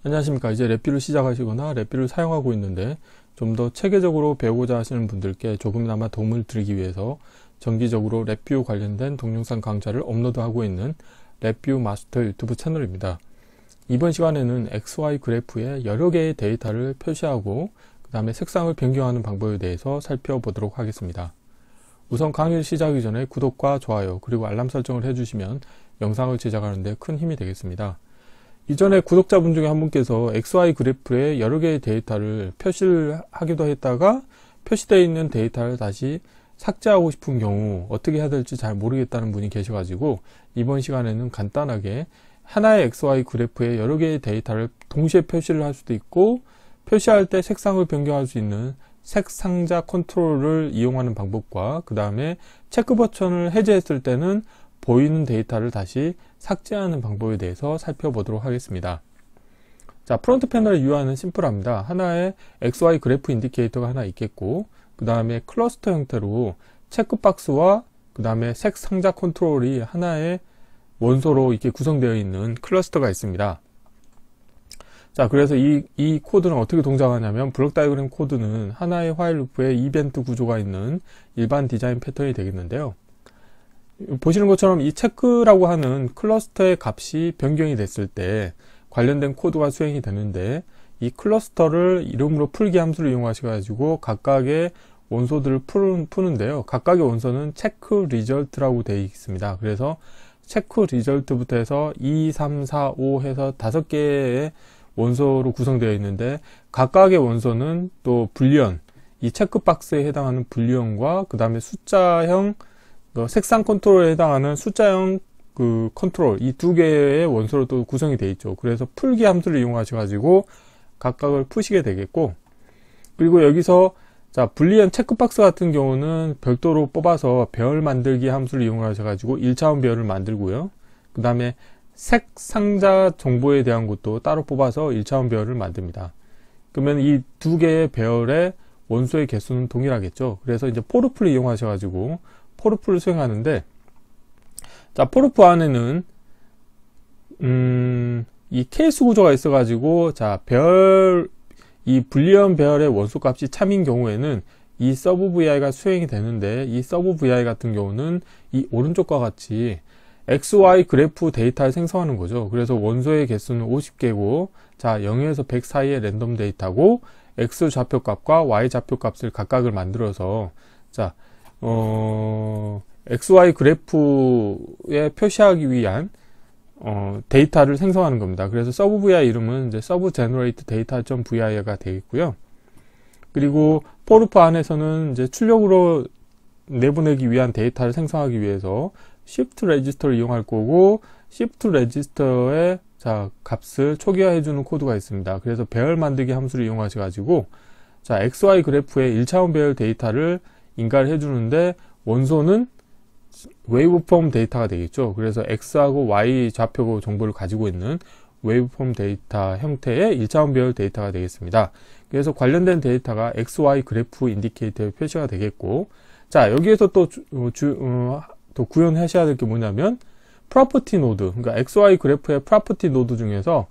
안녕하십니까. 이제 랩뷰를 시작하시거나 랩뷰를 사용하고 있는데 좀 더 체계적으로 배우고자 하시는 분들께 조금이나마 도움을 드리기 위해서 정기적으로 랩뷰 관련된 동영상 강좌를 업로드하고 있는 랩뷰 마스터 유튜브 채널입니다. 이번 시간에는 XY 그래프에 여러 개의 데이터를 표시하고 그 다음에 색상을 변경하는 방법에 대해서 살펴보도록 하겠습니다. 우선 강의를 시작하기 전에 구독과 좋아요 그리고 알람 설정을 해주시면 영상을 제작하는 데 큰 힘이 되겠습니다. 이전에 구독자분 중에 한 분께서 XY 그래프에 여러 개의 데이터를 표시를 하기도 했다가 표시되어 있는 데이터를 다시 삭제하고 싶은 경우 어떻게 해야 될지 잘 모르겠다는 분이 계셔가지고 이번 시간에는 간단하게 하나의 XY 그래프에 여러 개의 데이터를 동시에 표시를 할 수도 있고 표시할 때 색상을 변경할 수 있는 색상자 컨트롤을 이용하는 방법과 그 다음에 체크 버튼을 해제했을 때는 보이는 데이터를 다시 삭제하는 방법에 대해서 살펴보도록 하겠습니다. 자, 프론트 패널의 UI는 심플합니다. 하나의 XY 그래프 인디케이터가 하나 있겠고 그 다음에 클러스터 형태로 체크박스와 그 다음에 색 상자 컨트롤이 하나의 원소로 이렇게 구성되어 있는 클러스터가 있습니다. 자, 그래서 이 코드는 어떻게 동작하냐면 블록 다이어그램 코드는 하나의 화일 루프에 이벤트 구조가 있는 일반 디자인 패턴이 되겠는데요. 보시는 것처럼 이 체크라고 하는 클러스터의 값이 변경이 됐을 때 관련된 코드가 수행이 되는데 이 클러스터를 이름으로 풀기 함수를 이용하셔가지고 각각의 원소들을 푸는데요. 각각의 원소는 체크 리절트라고 되어 있습니다. 그래서 체크 리절트부터 해서 2, 3, 4, 5 해서 5개의 원소로 구성되어 있는데 각각의 원소는 또 불리언, 이 체크박스에 해당하는 불리언과 그 다음에 숫자형 색상 컨트롤에 해당하는 숫자형 그 컨트롤 이 두 개의 원소로 또 구성이 되어 있죠. 그래서 풀기 함수를 이용하셔가지고 각각을 푸시게 되겠고, 그리고 여기서 자 불리언 체크박스 같은 경우는 별도로 뽑아서 배열 만들기 함수를 이용하셔가지고 1차원 배열을 만들고요. 그 다음에 색 상자 정보에 대한 것도 따로 뽑아서 1차원 배열을 만듭니다. 그러면 이 두 개의 배열의 원소의 개수는 동일하겠죠. 그래서 이제 포르프를 이용하셔가지고 포르프를 수행하는데, 자, 포르프 안에는, 이 케이스 구조가 있어가지고, 자, 이 불리언 배열의 원소 값이 참인 경우에는 이 서브 VI가 수행이 되는데, 이 서브 VI 같은 경우는 이 오른쪽과 같이 XY 그래프 데이터를 생성하는 거죠. 그래서 원소의 개수는 50개고, 자, 0에서 100 사이의 랜덤 데이터고, X 좌표값과 Y 좌표값을 각각을 만들어서, 자, XY 그래프에 표시하기 위한 데이터를 생성하는 겁니다. 그래서 서브 VI 이름은 이제 서브 제너레이트 데이터.vi가 되겠고요. 그리고 포르프 안에서는 이제 출력으로 내보내기 위한 데이터를 생성하기 위해서 shift 레지스터를 이용할 거고, shift 레지스터의 자 값을 초기화해 주는 코드가 있습니다. 그래서 배열 만들기 함수를 이용하셔 가지고 자 XY 그래프의 1차원 배열 데이터를 인가를 해주는데 원소는 웨이브폼 데이터가 되겠죠. 그래서 X하고 Y 좌표 정보를 가지고 있는 웨이브폼 데이터 형태의 1차원 배열 데이터가 되겠습니다. 그래서 관련된 데이터가 XY 그래프 인디케이터에 표시가 되겠고, 자 여기에서 또 구현하셔야 될 게 뭐냐면 프로퍼티 노드, 그러니까 XY 그래프의 프로퍼티 노드 중에서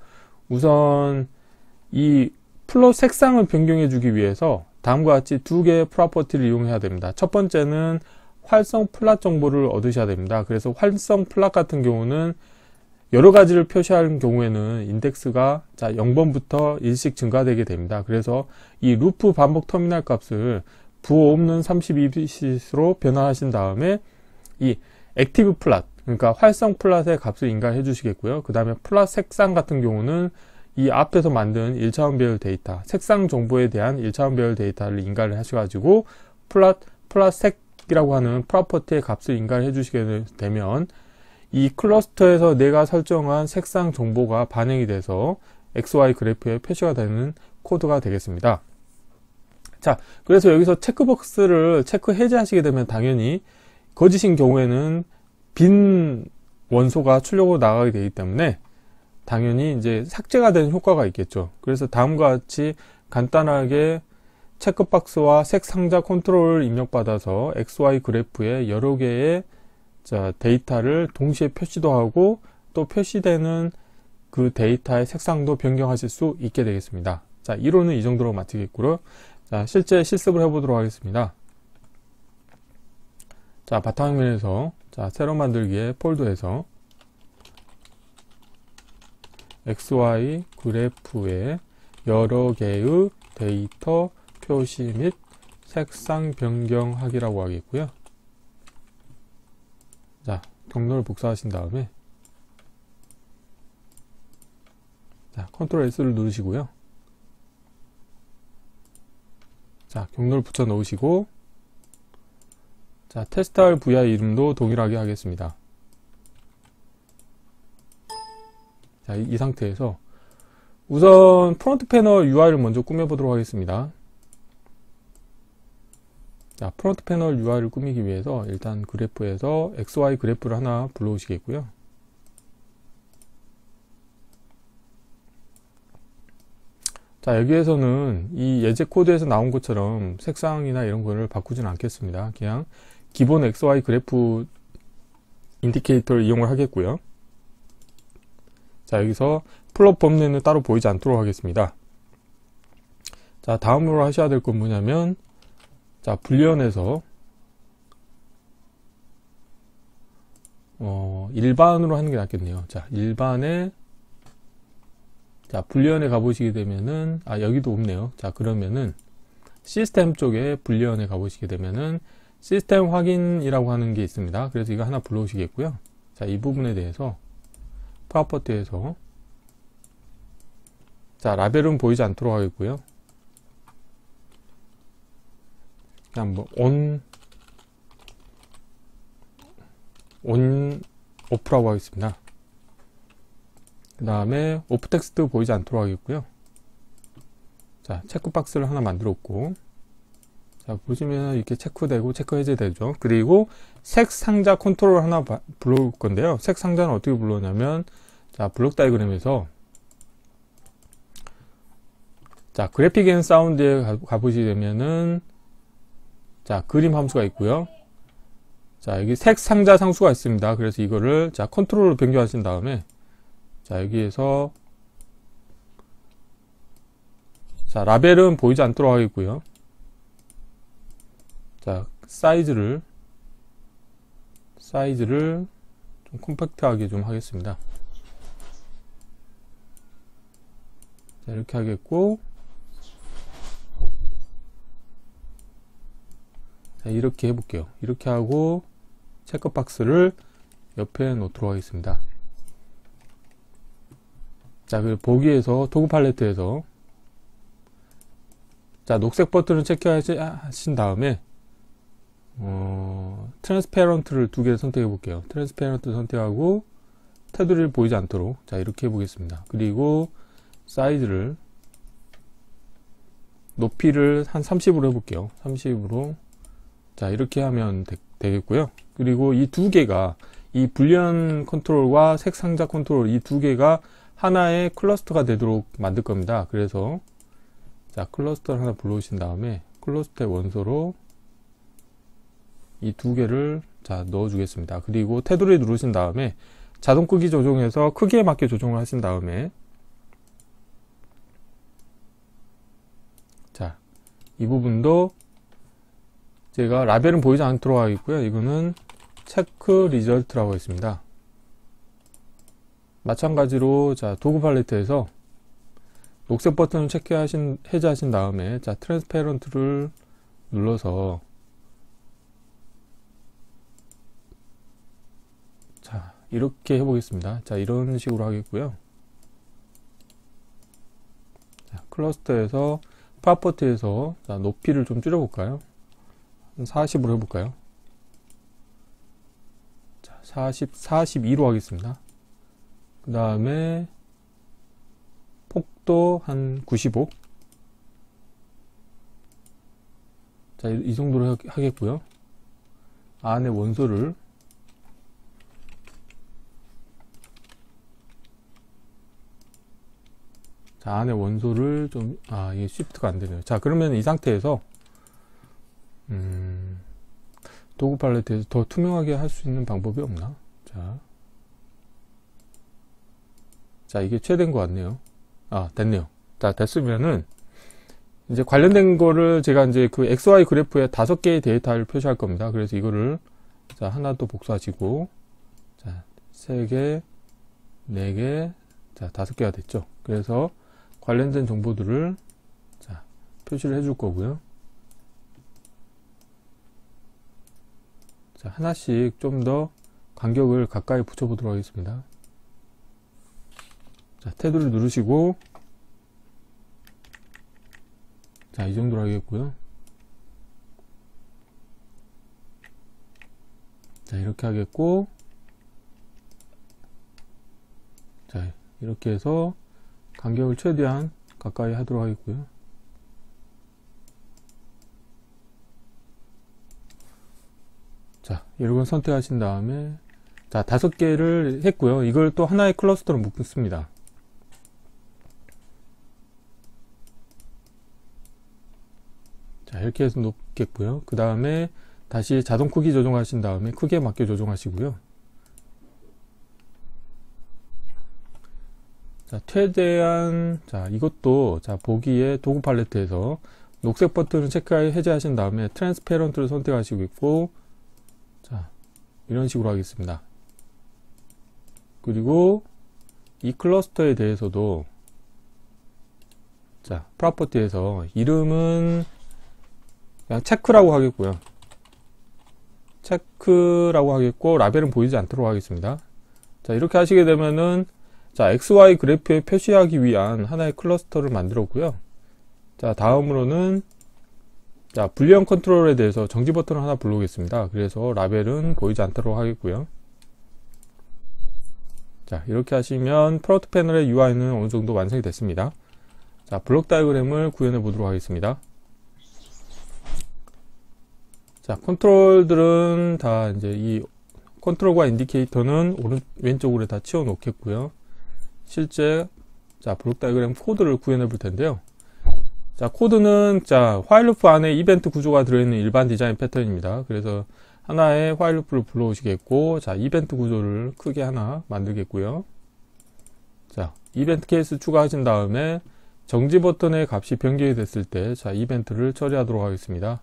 우선 이 플롯 색상을 변경해 주기 위해서 다음과 같이 두 개의 프로퍼티를 이용해야 됩니다. 첫 번째는 활성 플랫 정보를 얻으셔야 됩니다. 그래서 활성 플랫 같은 경우는 여러 가지를 표시하는 경우에는 인덱스가 자 0번부터 1씩 증가되게 됩니다. 그래서 이 루프 반복 터미널 값을 부호 없는 32bit으로 변화하신 다음에 이 액티브 플랫, 그러니까 활성 플랫의 값을 인가해 주시겠고요. 그 다음에 플랫 색상 같은 경우는 이 앞에서 만든 1차원 배열 데이터, 색상 정보에 대한 1차원 배열 데이터를 인가를 하셔가지고 플랫 색이라고 하는 프로퍼티의 값을 인가를 해주시게 되면 이 클러스터에서 내가 설정한 색상 정보가 반영이 돼서 XY 그래프에 표시가 되는 코드가 되겠습니다. 자, 그래서 여기서 체크박스를 체크 해제하시게 되면 당연히 거짓인 경우에는 빈 원소가 출력으로 나가게 되기 때문에 당연히 이제 삭제가 되는 효과가 있겠죠. 그래서 다음과 같이 간단하게 체크박스와 색 상자 컨트롤을 입력받아서 XY 그래프에 여러 개의 데이터를 동시에 표시도 하고 또 표시되는 그 데이터의 색상도 변경하실 수 있게 되겠습니다. 자, 이론은 이 정도로 마치겠고요. 자, 실제 실습을 해보도록 하겠습니다. 자, 바탕화면에서 자, 새로 만들기에 폴더에서 XY 그래프에 여러 개의 데이터 표시 및 색상 변경하기라고 하겠고요. 자, 경로를 복사하신 다음에 자, 컨트롤 S를 누르시고요. 자, 경로를 붙여 넣으시고 자, 테스트할 VI 이름도 동일하게 하겠습니다. 자, 이 상태에서 우선 프론트 패널 UI를 먼저 꾸며보도록 하겠습니다. 자, 프론트 패널 UI를 꾸미기 위해서 일단 그래프에서 XY 그래프를 하나 불러오시겠고요. 자, 여기에서는 이 예제 코드에서 나온 것처럼 색상이나 이런 거를 바꾸지는 않겠습니다. 그냥 기본 XY 그래프 인디케이터를 이용을 하겠고요. 자, 여기서 플롯 범위는 따로 보이지 않도록 하겠습니다. 자, 다음으로 하셔야 될 건 뭐냐면 자, 불리언에서 일반으로 하는 게 낫겠네요. 자, 일반에 자, 불리언에 가보시게 되면은 여기도 없네요. 자, 그러면은 시스템 쪽에 불리언에 가보시게 되면은 시스템 확인이라고 하는 게 있습니다. 그래서 이거 하나 불러오시겠고요. 자, 이 부분에 대해서 프로퍼티에서 자, 라벨은 보이지 않도록 하겠고요. 그냥 뭐 오프라고 하겠습니다. 그 다음에 오프 텍스트 보이지 않도록 하겠고요. 자, 체크박스를 하나 만들었고, 자, 보시면 이렇게 체크되고 체크 해제되죠. 그리고 색 상자 컨트롤 하나 불러올 건데요. 색 상자는 어떻게 불러오냐면 자, 블록 다이그램에서 자, 그래픽 앤 사운드에 가보시게 되면은 자, 그림 함수가 있고요. 자, 여기 색 상자 상수가 있습니다. 그래서 이거를 자, 컨트롤로 변경하신 다음에 자, 여기에서 자, 라벨은 보이지 않도록 하겠고요. 자, 사이즈를 좀 컴팩트하게 좀 하겠습니다. 자, 이렇게 하겠고, 자, 이렇게 해볼게요. 이렇게 하고 체크박스를 옆에 놓도록 하겠습니다. 자, 그리고 보기에서 도구 팔레트에서 자, 녹색 버튼을 체크하신 다음에 트랜스페런트를 두 개를 선택해 볼게요. 트랜스페런트 선택하고 테두리를 보이지 않도록 자, 이렇게 해 보겠습니다. 그리고 사이즈를 높이를 한 30으로 해 볼게요. 30으로 자, 이렇게 하면 되겠고요. 그리고 이 두 개가 이 불리언 컨트롤과 색 상자 컨트롤 이 두 개가 하나의 클러스터가 되도록 만들 겁니다. 그래서 자, 클러스터를 하나 불러오신 다음에 클러스터의 원소로 이 두 개를 자, 넣어 주겠습니다. 그리고 테두리 누르신 다음에 자동 크기 조정해서 크기에 맞게 조정을 하신 다음에 자, 이 부분도 제가 라벨은 보이지 않도록 하겠고요. 이거는 체크 리절트라고 했습니다. 마찬가지로 자, 도구 팔레트에서 녹색 버튼을 해제하신 다음에 자, 트랜스페런트를 눌러서 자, 이렇게 해보겠습니다. 자, 이런 식으로 하겠고요. 자, 클러스터에서 프로퍼티에서 자, 높이를 좀 줄여볼까요? 40으로 해볼까요? 자, 42로 하겠습니다. 그 다음에 폭도 한 95. 자, 이 정도로 하겠고요. 안에 원소를 자, 안에 원소를 좀 이게 쉬프트가 안 되네요. 자, 그러면 이 상태에서 도구 팔레트에서 더 투명하게 할 수 있는 방법이 없나? 자, 자, 이게 최대인 것 같네요. 아, 됐네요. 자, 됐으면은 이제 관련된 거를 제가 이제 그 XY 그래프에 5개의 데이터를 표시할 겁니다. 그래서 이거를 자, 하나 또 복사하시고, 자, 3개, 4개, 자, 5개가 됐죠. 그래서 관련된 정보들을 자, 표시를 해줄 거고요. 자, 하나씩 좀 더 간격을 가까이 붙여보도록 하겠습니다. 자, 테두리 누르시고, 자, 이 정도로 하겠고요. 자, 이렇게 하겠고, 자, 이렇게 해서 간격을 최대한 가까이 하도록 하겠고요. 자, 이런 걸 선택하신 다음에, 자, 5개를 했고요. 이걸 또 하나의 클러스터로 묶습니다. 자, 이렇게 해서 놓겠고요. 그 다음에 다시 자동 크기 조정하신 다음에 크기에 맞게 조정하시고요. 자, 최대한, 자, 이것도, 자, 보기에 도구 팔레트에서 녹색 버튼을 해제하신 다음에 트랜스페런트를 선택하시고 있고, 자, 이런 식으로 하겠습니다. 그리고 이 클러스터에 대해서도, 자, 프로퍼티에서 이름은 그냥 체크라고 하겠고요. 체크라고 하겠고, 라벨은 보이지 않도록 하겠습니다. 자, 이렇게 하시게 되면은, 자, XY 그래프에 표시하기 위한 하나의 클러스터를 만들었고요. 자, 다음으로는, 자, 불리언 컨트롤에 대해서 정지 버튼을 하나 불러오겠습니다. 그래서 라벨은 보이지 않도록 하겠고요. 자, 이렇게 하시면 프로토 패널의 UI는 어느 정도 완성이 됐습니다. 자, 블록 다이어그램을 구현해 보도록 하겠습니다. 자, 컨트롤들은 다 이제 이 컨트롤과 인디케이터는 왼쪽으로 다 치워 놓겠고요. 실제, 자, 블록 다이어그램 코드를 구현해 볼 텐데요. 자, 코드는, 자, 화일 루프 안에 이벤트 구조가 들어있는 일반 디자인 패턴입니다. 그래서 하나의 화일 루프를 불러오시겠고, 자, 이벤트 구조를 크게 하나 만들겠고요. 자, 이벤트 케이스 추가하신 다음에 정지 버튼의 값이 변경이 됐을 때, 자, 이벤트를 처리하도록 하겠습니다.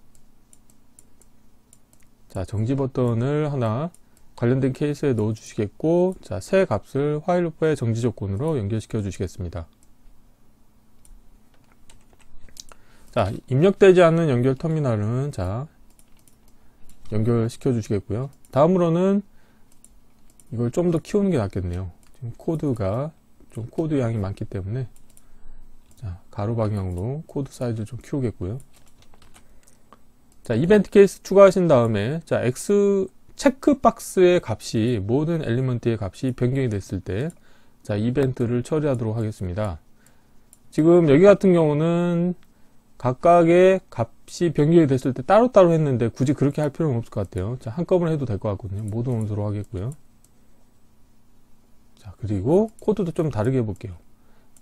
자, 정지 버튼을 하나 관련된 케이스에 넣어 주시겠고, 자, 새 값을 화일 루프의 정지 조건으로 연결시켜 주시겠습니다. 자, 입력되지 않는 연결 터미널은, 자, 연결시켜 주시겠고요. 다음으로는 이걸 좀 더 키우는 게 낫겠네요. 지금 코드가 좀 코드 양이 많기 때문에, 자, 가로 방향으로 코드 사이즈를 좀 키우겠고요. 자, 이벤트 케이스 추가하신 다음에, 자, 체크박스의 값이, 모든 엘리먼트의 값이 변경이 됐을 때, 자, 이벤트를 처리하도록 하겠습니다. 지금 여기 같은 경우는 각각의 값이 변경이 됐을 때 따로따로 했는데 굳이 그렇게 할 필요는 없을 것 같아요. 자, 한꺼번에 해도 될 것 같거든요. 모든 원소로 하겠고요. 자, 그리고 코드도 좀 다르게 해볼게요.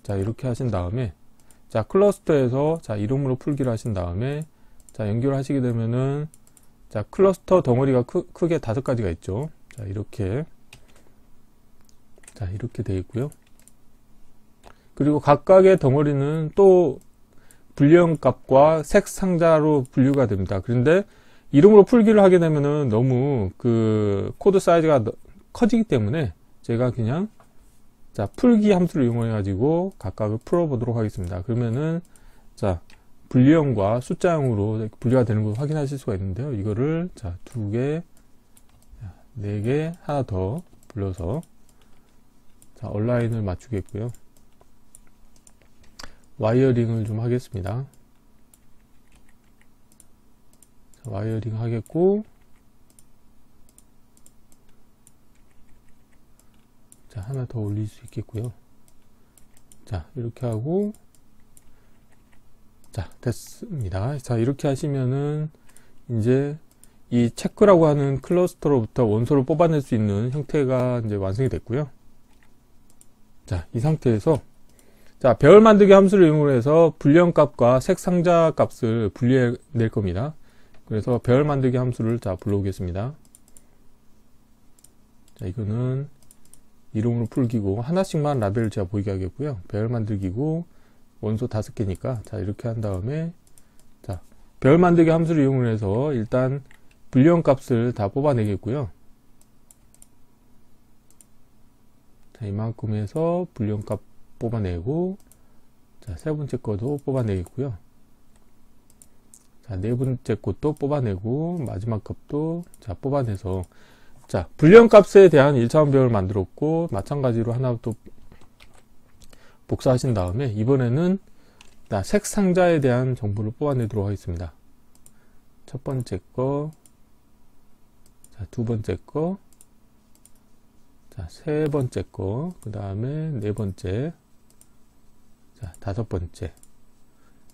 자, 이렇게 하신 다음에, 자, 클러스터에서, 자, 이름으로 풀기를 하신 다음에, 자, 연결하시게 되면은, 자, 클러스터 덩어리가 크게 5가지가 있죠. 자, 이렇게. 자, 이렇게 되어 있고요. 그리고 각각의 덩어리는 또 불리언 값과 색 상자로 분류가 됩니다. 그런데 이름으로 풀기를 하게 되면은 너무 그 코드 사이즈가 커지기 때문에 제가 그냥, 자, 풀기 함수를 이용해 가지고 각각을 풀어 보도록 하겠습니다. 그러면은, 자, 불리언과 숫자형으로 분류가 되는 걸 확인하실 수가 있는데요. 이거를, 자, 2개, 4개, 하나 더 불러서, 자, 얼라인을 맞추겠고요. 와이어링을 좀 하겠습니다. 자, 와이어링 하겠고, 자, 하나 더 올릴 수 있겠고요. 자, 이렇게 하고, 자, 됐습니다. 자, 이렇게 하시면은 이제 이 체크라고 하는 클러스터로부터 원소를 뽑아낼 수 있는 형태가 이제 완성이 됐고요. 자, 이 상태에서, 자, 배열 만들기 함수를 이용해서 불리언 값과 색 상자 값을 분리해 낼 겁니다. 그래서 배열 만들기 함수를, 자, 불러오겠습니다. 자, 이거는 이름으로 풀기고 하나씩만 라벨을 제가 보이게 하겠고요. 배열 만들기고 원소 5개니까 자 이렇게 한 다음에 자 배열 만들기 함수를 이용을 해서 일단 불리언 값을 다 뽑아내겠고요. 자 이만큼 해서 불리언 값 뽑아내고 자 세 번째 것도 뽑아내겠고요. 자 네 번째 것도 뽑아내고 마지막 값도 자 뽑아내서 자 불리언 값에 대한 1차원 배열을 만들었고 마찬가지로 하나 또 복사하신 다음에 이번에는 색 상자에 대한 정보를 뽑아내도록 하겠습니다. 첫 번째 거, 자, 두 번째 거, 자, 세 번째 거, 그 다음에 네 번째, 자, 다섯 번째.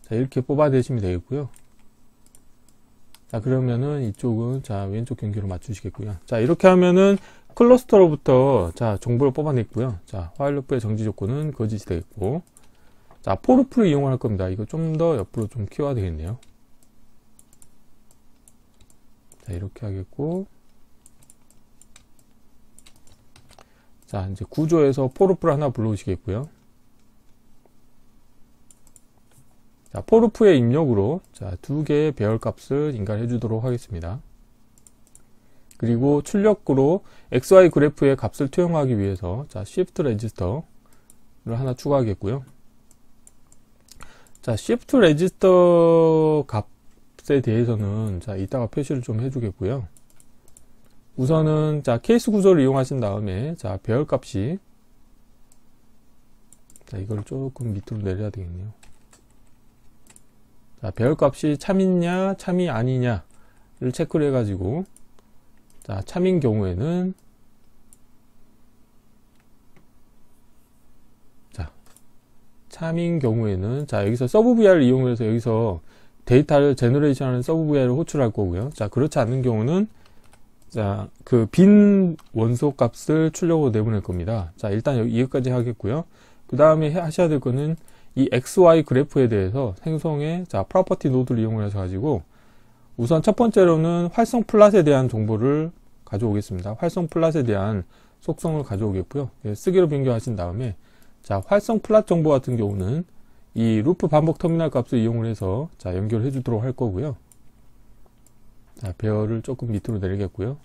자, 이렇게 뽑아내시면 되겠고요. 자, 그러면은 이쪽은 자, 왼쪽 경계로 맞추시겠고요. 자, 이렇게 하면은 클러스터로부터 자, 정보를 뽑아냈고요. 자, 화일 루프의 정지 조건은 거짓이 되겠고. 자, 포루프를 이용할 겁니다. 이거 좀 더 옆으로 좀 키워야 되겠네요. 자, 이렇게 하겠고. 자, 이제 구조에서 포루프를 하나 불러오시겠고요. 자, 포루프의 입력으로 자, 2개의 배열 값을 인가해 주도록 하겠습니다. 그리고 출력으로 XY 그래프의 값을 투영하기 위해서 자, Shift 레지스터를 하나 추가하겠고요. 자, Shift 레지스터 값에 대해서는 자, 이따가 표시를 좀 해주겠고요. 우선은 자, 케이스 구조를 이용하신 다음에 자, 배열 값이 자, 이걸 조금 밑으로 내려야 되겠네요. 자, 배열 값이 참이냐, 참이 아니냐를 체크를 해가지고 자, 참인 경우에는 자, 참인 경우에는 자, 여기서 서브 VR을 이용해서 여기서 데이터를 제너레이션하는 서브 VR을 호출할 거고요. 자, 그렇지 않는 경우는 자, 그 빈 원소 값을 출력으로 내보낼 겁니다. 자, 일단 여기까지 하겠고요. 그 다음에 하셔야 될 거는 이 XY 그래프에 대해서 생성의 자, 프로퍼티 노드를 이용해서 가지고 우선 첫 번째로는 활성 플랫에 대한 정보를 가져오겠습니다. 활성 플랫에 대한 속성을 가져오겠고요. 쓰기로 변경하신 다음에 자, 활성 플랫 정보 같은 경우는 이 루프 반복 터미널 값을 이용을 해서 자, 연결해 주도록 할 거고요. 자, 배열을 조금 밑으로 내리겠고요.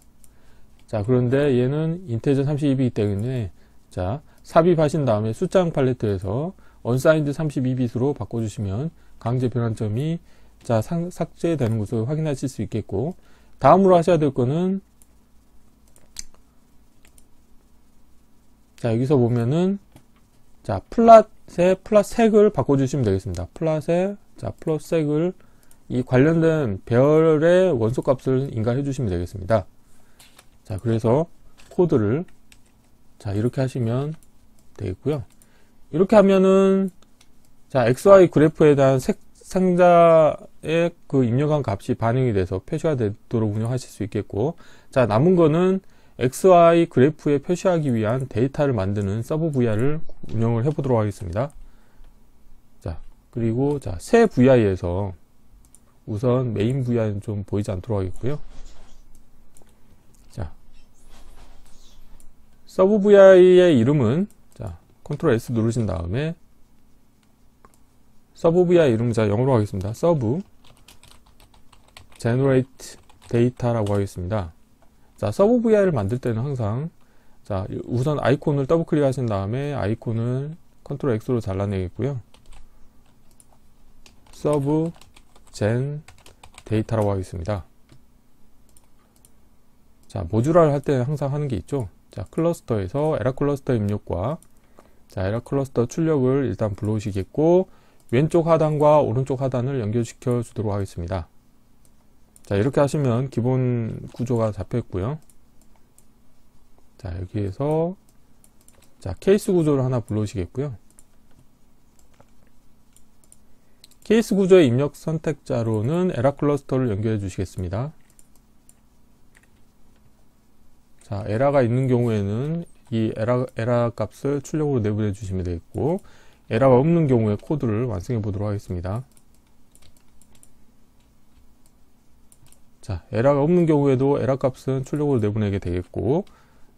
자, 그런데 얘는 인테저 32이기 때문에 자, 삽입하신 다음에 숫자형 팔레트에서 unsigned 32bit으로 바꿔주시면 강제 변환점이 자, 삭제되는 것을 확인하실 수 있겠고, 다음으로 하셔야 될 거는 자, 여기서 보면은 자, 플랫의 플랫 색을 바꿔주시면 되겠습니다. 플랫의 자, 플랫 색을 이 관련된 배열의 원소 값을 인가해 주시면 되겠습니다. 자, 그래서 코드를 자, 이렇게 하시면 되겠고요. 이렇게 하면은 자, XY 그래프에 대한 색 상자의 그 입력한 값이 반영이 돼서 표시가 되도록 운영하실 수 있겠고, 자, 남은 거는 XY 그래프에 표시하기 위한 데이터를 만드는 서브 VI를 운영을 해 보도록 하겠습니다. 자, 그리고 자, 새 VI에서 우선 메인 VI는 좀 보이지 않도록 하겠고요. 자, 서브 VI의 이름은 자, 컨트롤 S 누르신 다음에 서브 VI 이름 자, 영어로 하겠습니다. 서브 generate data라고 하겠습니다. 자, 서브 VI를 만들 때는 항상 자, 우선 아이콘을 더블 클릭하신 다음에 아이콘을 컨트롤 X로 잘라내겠고요. 서브 gen 데이터라고 하겠습니다. 자, 모듈화를 할 때는 항상 하는 게 있죠. 자, 클러스터에서 에라 클러스터 입력과 자, 에라 클러스터 출력을 일단 불러오시겠고, 왼쪽 하단과 오른쪽 하단을 연결시켜 주도록 하겠습니다. 자, 이렇게 하시면 기본 구조가 잡혀 있고요. 자, 여기에서 자, 케이스 구조를 하나 불러오시겠고요. 케이스 구조의 입력 선택자로는 에라 클러스터를 연결해 주시겠습니다. 자, 에라가 있는 경우에는 이 에라 값을 출력으로 내보내 주시면 되겠고, 에라가 없는 경우에 코드를 완성해 보도록 하겠습니다. 자, 에라가 없는 경우에도 에라 값은 출력으로 내보내게 되겠고,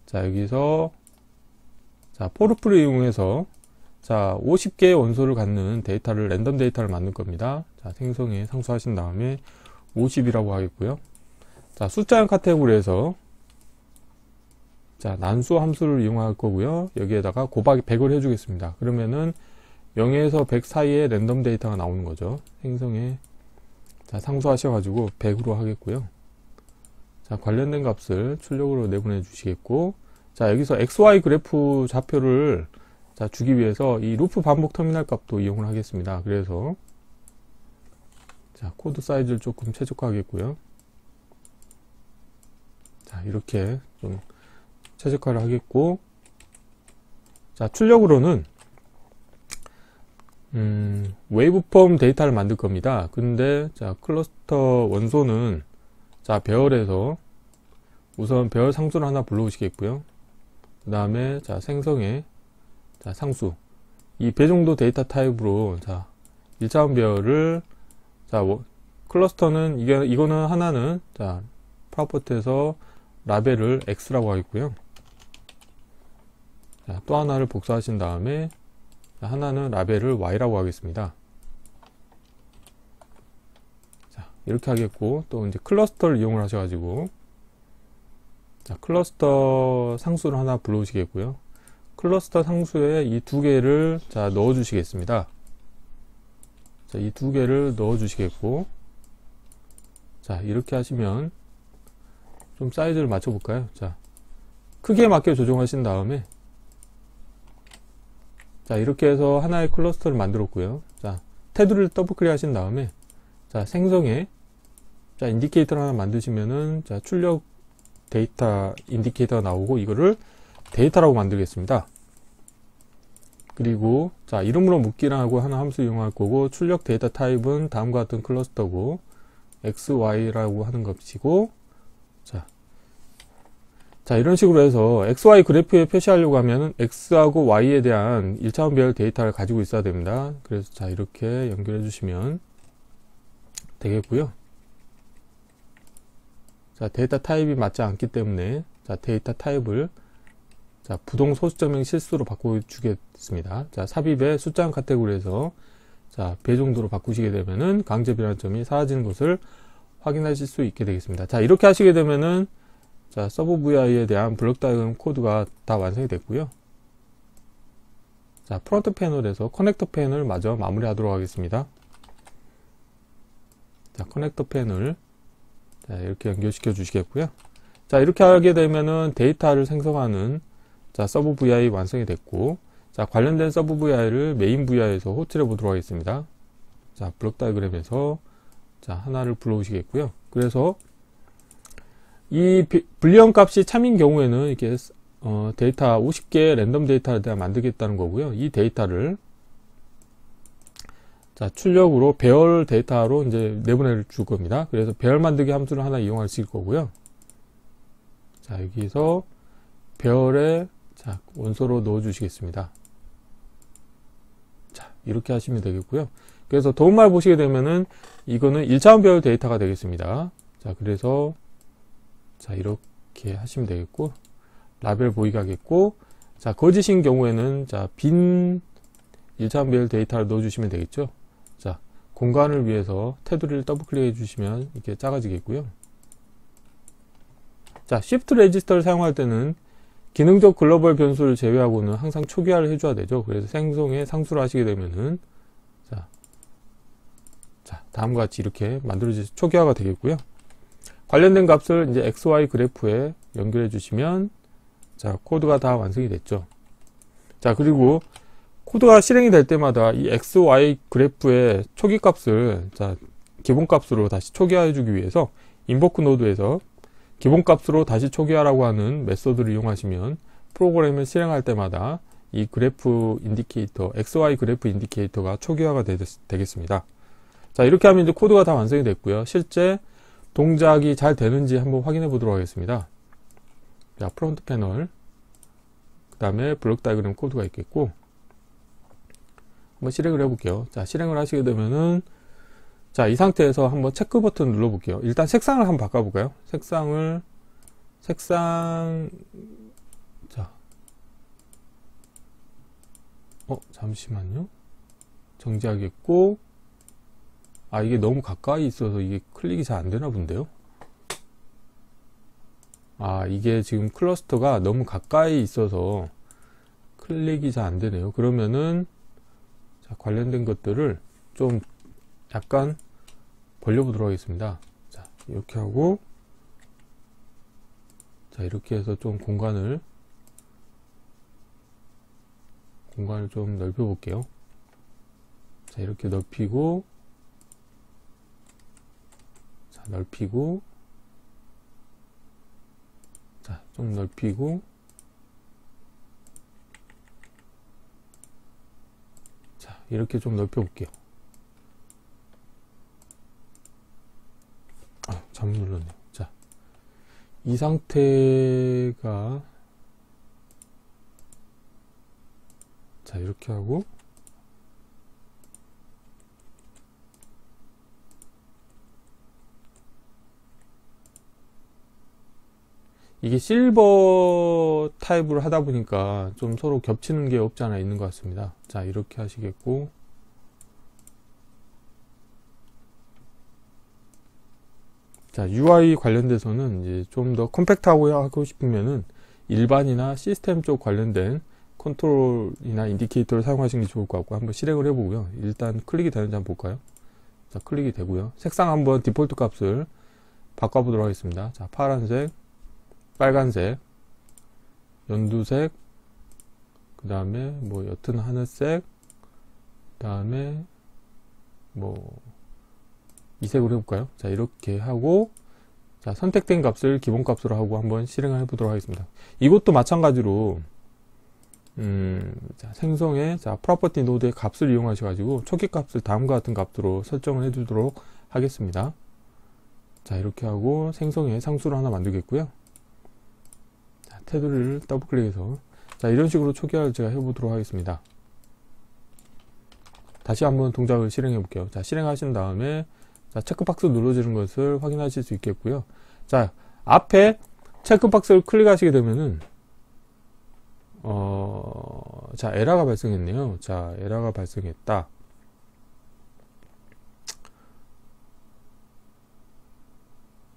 자, 여기서 자, 포르프를 이용해서 자, 50개의 원소를 갖는 데이터를, 랜덤 데이터를 만들 겁니다. 자, 생성에 상수하신 다음에 50이라고 하겠고요. 자, 숫자형 카테고리에서 자, 난수 함수를 이용할 거고요. 여기에다가 곱하기 100을 해주겠습니다. 그러면은 0에서 100 사이에 랜덤 데이터가 나오는 거죠. 생성에 자, 상수하셔가지고 100으로 하겠고요. 자, 관련된 값을 출력으로 내보내 주시겠고, 자, 여기서 XY 그래프 좌표를 자, 주기 위해서 이 루프 반복 터미널 값도 이용을 하겠습니다. 그래서 자, 코드 사이즈를 조금 최적화하겠고요. 자, 이렇게 좀 최적화를 하겠고, 자, 출력으로는 웨이브폼 데이터를 만들 겁니다. 근데 자, 클러스터 원소는 자, 배열에서 우선 배열 상수를 하나 불러오시겠고요. 그 다음에 자, 생성에 자, 상수 이 배정도 데이터 타입으로 자, 1차원 배열을 자, 클러스터는 이거는 하나는 자, 프로퍼티에서 라벨을 X라고 하겠고요. 자, 또 하나를 복사하신 다음에 자, 하나는 라벨을 Y라고 하겠습니다. 자, 이렇게 하겠고, 또 이제 클러스터를 이용을 하셔가지고 자, 클러스터 상수를 하나 불러오시겠고요. 클러스터 상수에 이 두 개를 자, 넣어 주시겠습니다. 자, 이 두 개를 넣어 주시겠고, 자, 이렇게 하시면 좀 사이즈를 맞춰 볼까요? 자, 크기에 맞게 조정하신 다음에 자, 이렇게 해서 하나의 클러스터를 만들었고요. 자, 테두리를 더블 클릭 하신 다음에 자, 생성에 자, 인디케이터를 하나 만드시면은 자, 출력 데이터 인디케이터가 나오고, 이거를 데이터라고 만들겠습니다. 그리고 자, 이름으로 묶기라고 하는 함수 이용할 거고, 출력 데이터 타입은 다음과 같은 클러스터고 XY라고 하는 것이고, 자, 이런 식으로 해서 XY 그래프에 표시하려고 하면 X하고 Y에 대한 1차원 배열 데이터를 가지고 있어야 됩니다. 그래서 자, 이렇게 연결해 주시면 되겠고요. 자, 데이터 타입이 맞지 않기 때문에 자, 데이터 타입을 자, 부동 소수점형 실수로 바꿔주겠습니다. 자, 삽입의 숫자형 카테고리에서 자, 배정도로 바꾸시게 되면은 강제 변환점이 사라지는 것을 확인하실 수 있게 되겠습니다. 자, 이렇게 하시게 되면은 자, 서브 VI에 대한 블록 다이어그램 코드가 다 완성이 됐고요. 자, 프론트 패널에서 커넥터 패널 마저 마무리하도록 하겠습니다. 자, 커넥터 패널 자, 이렇게 연결시켜 주시겠고요. 자, 이렇게 하게 되면은 데이터를 생성하는 자, 서브 VI 완성이 됐고, 자, 관련된 서브 VI를 메인 VI에서 호출해 보도록 하겠습니다. 자, 블록 다이어그램에서 자, 하나를 불러오시겠고요. 그래서 이 불리언 값이 참인 경우에는 이렇게 데이터 50개의 랜덤 데이터를 내가 만들겠다는 거고요. 이 데이터를 자, 출력으로 배열 데이터로 이제 내보내 줄 겁니다. 그래서 배열 만들기 함수를 하나 이용하실 거고요. 자, 여기서 배열에 자, 원소로 넣어 주시겠습니다. 자, 이렇게 하시면 되겠고요. 그래서 도움말 보시게 되면은 이거는 1차원 배열 데이터가 되겠습니다. 자, 그래서 자, 이렇게 하시면 되겠고, 라벨 보이게 하겠고, 자, 거짓인 경우에는 자, 빈 1차원 배열 데이터를 넣어 주시면 되겠죠. 자, 공간을 위해서 테두리를 더블 클릭해 주시면 이렇게 작아지겠고요. 자, Shift 레지스터를 사용할 때는 기능적 글로벌 변수를 제외하고는 항상 초기화를 해줘야 되죠. 그래서 생성에 상수를 하시게 되면은 자, 다음과 같이 이렇게 만들어져서 초기화가 되겠고요. 관련된 값을 이제 XY 그래프에 연결해 주시면 자, 코드가 다 완성이 됐죠. 자, 그리고 코드가 실행이 될 때마다 이 XY 그래프의 초기 값을 자, 기본 값으로 다시 초기화해 주기 위해서 인보크 노드에서 기본 값으로 다시 초기화라고 하는 메소드를 이용하시면 프로그램을 실행할 때마다 이 그래프 인디케이터, XY 그래프 인디케이터가 초기화가 되겠습니다. 자, 이렇게 하면 이제 코드가 다 완성이 됐고요. 실제 동작이 잘 되는지 한번 확인해 보도록 하겠습니다. 자, 프론트 패널, 그 다음에 블록 다이어그램 코드가 있겠고, 한번 실행을 해볼게요. 자, 실행을 하시게 되면은, 자, 이 상태에서 한번 체크 버튼 눌러볼게요. 일단 색상을 한번 바꿔볼까요? 색상, 자, 잠시만요. 정지하겠고, 이게 너무 가까이 있어서 이게 클릭이 잘 안 되나 본데요. 이게 지금 클러스터가 너무 가까이 있어서 클릭이 잘 안 되네요. 그러면은 자, 관련된 것들을 좀 약간 벌려보도록 하겠습니다. 자, 이렇게 하고, 자, 이렇게 해서 좀 공간을 좀 넓혀 볼게요. 자, 이렇게 넓히고, 자, 넓히고, 자, 좀 넓히고, 자, 이렇게 좀 넓혀 볼게요. 잘못 눌렀네요. 자, 이 상태가, 자, 이렇게 하고, 이게 실버 타입으로 하다 보니까 좀 서로 겹치는 게 없지 않아 있는 것 같습니다. 자, 이렇게 하시겠고, 자, UI 관련돼서는 이제 좀 더 컴팩트하고 하고 싶으면은 일반이나 시스템 쪽 관련된 컨트롤이나 인디케이터를 사용하시는 게 좋을 것 같고, 한번 실행을 해보고요. 일단 클릭이 되는지 한번 볼까요? 자, 클릭이 되고요. 색상 한번 디폴트 값을 바꿔보도록 하겠습니다. 자, 파란색, 빨간색, 연두색, 그 다음에 뭐 옅은 하늘색, 그 다음에 뭐 이 색으로 해볼까요? 자, 이렇게 하고, 자, 선택된 값을 기본 값으로 하고 한번 실행을 해보도록 하겠습니다. 이것도 마찬가지로 자, 생성의 자, 프로퍼티 노드의 값을 이용하셔가지고 초기 값을 다음과 같은 값으로 설정을 해주도록 하겠습니다. 자, 이렇게 하고 생성의 상수를 하나 만들겠고요. 자, 테두리를 더블 클릭해서, 자, 이런 식으로 초기화를 제가 해보도록 하겠습니다. 다시 한번 동작을 실행해 볼게요. 자, 실행하신 다음에, 자, 체크박스 눌러주는 것을 확인하실 수 있겠고요. 자, 앞에 체크박스를 클릭하시게 되면은, 자, 에러가 발생했네요. 자, 에러가 발생했다.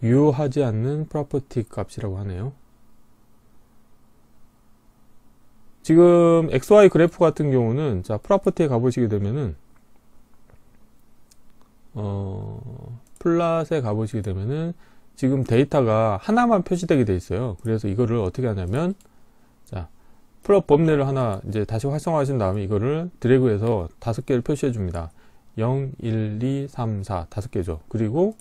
유효하지 않는 프로퍼티 값이라고 하네요. 지금 XY 그래프 같은 경우는, 자, 프로퍼티에 가보시게 되면은, 플랫에 가보시게 되면은, 지금 데이터가 하나만 표시되게 돼 있어요. 그래서 이거를 어떻게 하냐면, 자, 플롯 범례를 하나 이제 다시 활성화하신 다음에 이거를 드래그해서 5개를 표시해 줍니다. 0, 1, 2, 3, 4, 5개죠. 그리고,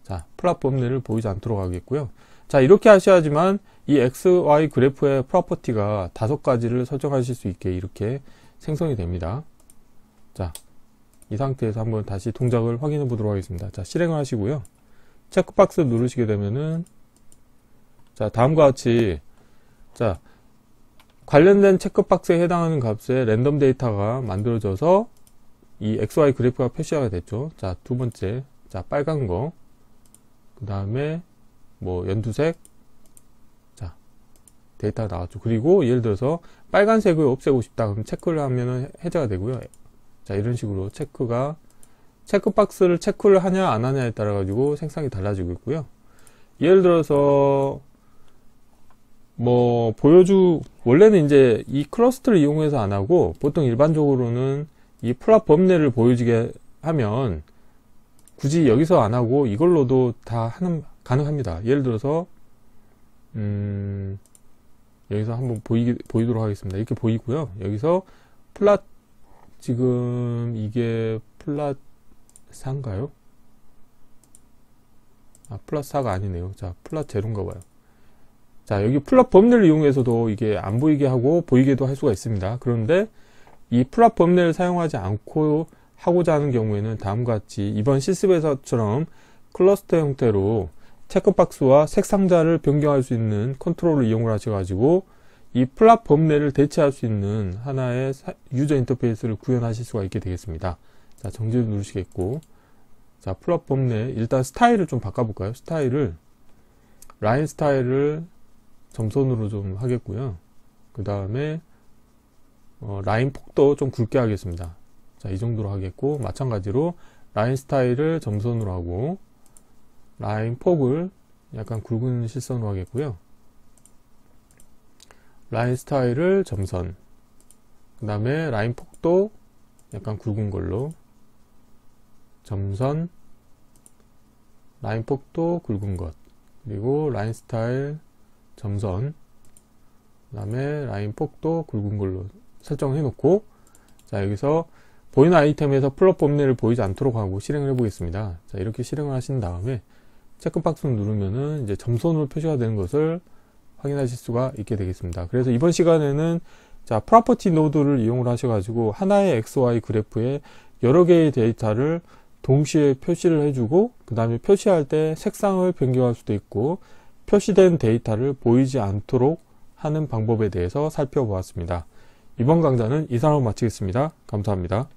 자, 플롯 범례를 보이지 않도록 하겠고요. 자, 이렇게 하셔야지만 이 XY 그래프의 프로퍼티가 5가지를 설정하실 수 있게 이렇게 생성이 됩니다. 자, 이 상태에서 한번 다시 동작을 확인해 보도록 하겠습니다. 자, 실행을 하시고요. 체크박스 누르시게 되면은, 자, 다음과 같이, 자, 관련된 체크박스에 해당하는 값의 랜덤 데이터가 만들어져서 이 XY 그래프가 표시가 됐죠. 자, 두 번째, 자, 빨간 거, 그 다음에 뭐 연두색, 자, 데이터가 나왔죠. 그리고 예를 들어서 빨간색을 없애고 싶다 그럼 체크를 하면은 해제가 되고요. 자, 이런 식으로 체크박스를 체크를 하냐 안 하냐에 따라 가지고 색상이 달라지고 있고요. 예를 들어서 뭐 원래는 이제 이 클러스터를 이용해서 안 하고 보통 일반적으로는 이 플랫 범례를 보여지게 하면 굳이 여기서 안 하고 이걸로도 다 가능합니다. 예를 들어서 여기서 한번 보이도록 하겠습니다. 이렇게 보이고요. 여기서 플랫, 지금 이게 플랫 4인가요? 플랫 4가 아니네요. 자, 플랫 제로인가 봐요. 자, 여기 플랫 범례를 이용해서도 이게 안 보이게 하고 보이게도 할 수가 있습니다. 그런데 이 플랫 범례를 사용하지 않고 하고자 하는 경우에는 다음과 같이 이번 실습에서처럼 클러스터 형태로 체크박스와 색상자를 변경할 수 있는 컨트롤을 이용을 하셔가지고 이 플랫 범례를 대체할 수 있는 하나의 유저 인터페이스를 구현하실 수가 있게 되겠습니다. 자, 정지를 누르시겠고, 자, 플랫 범례 일단 스타일을 좀 바꿔볼까요? 스타일을 라인 스타일을 점선으로 좀 하겠고요. 그 다음에 라인 폭도 좀 굵게 하겠습니다. 자, 이 정도로 하겠고, 마찬가지로 라인 스타일을 점선으로 하고, 라인 폭을 약간 굵은 실선으로 하겠고요. 라인 스타일을 점선, 그 다음에 라인 폭도 약간 굵은 걸로 점선, 라인 폭도 굵은 것, 그리고 라인 스타일 점선, 그 다음에 라인 폭도 굵은 걸로 설정을 해놓고, 자, 여기서 보이는 아이템에서 플롯 범위를 보이지 않도록 하고 실행을 해 보겠습니다. 자, 이렇게 실행을 하신 다음에 체크박스를 누르면은 이제 점선으로 표시가 되는 것을 확인하실 수가 있게 되겠습니다. 그래서 이번 시간에는 자, 프로퍼티 노드를 이용을 하셔가지고 하나의 XY 그래프에 여러 개의 데이터를 동시에 표시를 해주고, 그 다음에 표시할 때 색상을 변경할 수도 있고, 표시된 데이터를 보이지 않도록 하는 방법에 대해서 살펴보았습니다. 이번 강좌는 이상으로 마치겠습니다. 감사합니다.